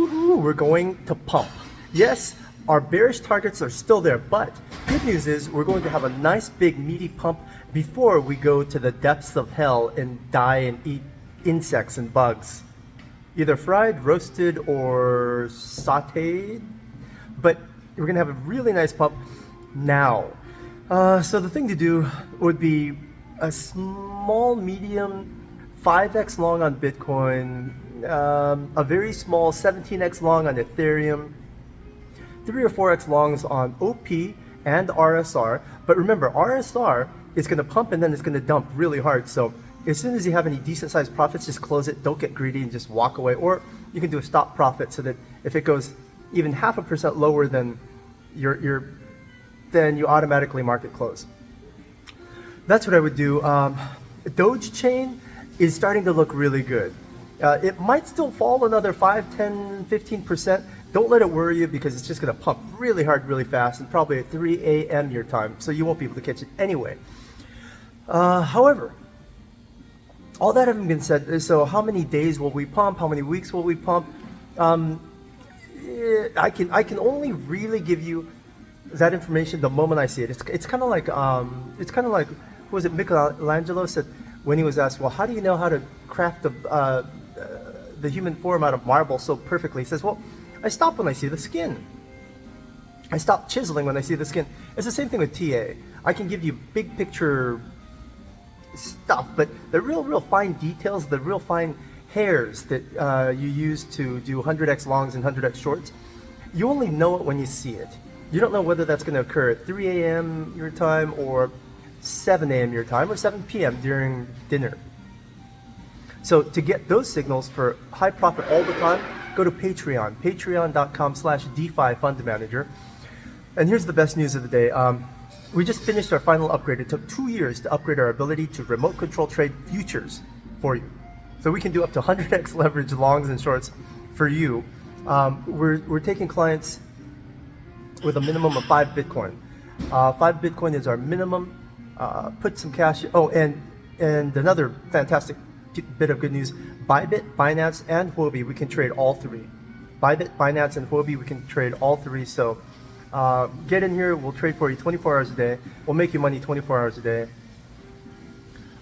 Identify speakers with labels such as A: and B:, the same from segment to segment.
A: Woohoo, we're going to pump. Yes, our bearish targets are still there, but good news is we're going to have a nice big meaty pump before we go to the depths of hell and die and eat insects and bugs. Either fried, roasted, or sauteed. But we're gonna have a really nice pump now. So the thing to do would be a small, medium, 5x long on Bitcoin, a very small 17x long on Ethereum, 3 or 4x longs on OP and RSR. But remember, RSR is going to pump and then it's going to dump really hard. So as soon as you have any decent sized profits, just close it. Don't get greedy and just walk away. Or you can do a stop profit so that if it goes even 0.5% lower than then you automatically market close. That's what I would do. Dogechain is starting to look really good. It might still fall another 5, 10, 15%. Don't let it worry you because it's just going to pump really hard, really fast, and probably at 3 a.m. your time, so you won't be able to catch it anyway. However, all that having been said, so how many days will we pump? How many weeks will we pump? I can only really give you that information the moment I see it. It's kind of like who was it? Michelangelo said when he was asked, well, how do you know how to craft the human form out of marble so perfectly? He says, well, I stop when I see the skin. I stop chiseling when I see the skin. It's the same thing with TA. I can give you big picture stuff, but the real fine details, the real fine hairs that you use to do 100x longs and 100x shorts, you only know it when you see it. You don't know whether that's going to occur at 3 a.m. your time or 7 a.m. your time or 7 p.m. during dinner. So to get those signals for high profit all the time, go to Patreon, patreon.com/DeFi Fund Manager. And here's the best news of the day. We just finished our final upgrade. It took 2 years to upgrade our ability to remote control trade futures for you. So we can do up to 100x leverage longs and shorts for you. We're taking clients with a minimum of 5 Bitcoin. 5 Bitcoin is our minimum. Put some cash. Oh, and another fantastic bit of good news. Bybit, Binance, and Huobi, we can trade all three. Bybit, Binance, and Huobi, we can trade all three. So get in here. We'll trade for you 24 hours a day. We'll make you money 24 hours a day.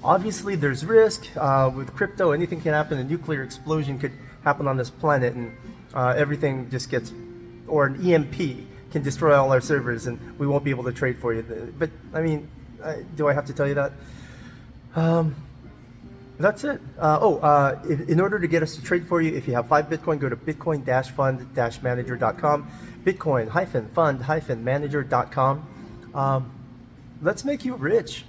A: Obviously, there's risk with crypto. Anything can happen. A nuclear explosion could happen on this planet, and everything just gets, or an EMP can destroy all our servers, and we won't be able to trade for you. But I mean, do I have to tell you that? That's it. In order to get us to trade for you, if you have 5 Bitcoin, go to bitcoin-fund-manager.com, bitcoin-fund-manager.com. Let's make you rich.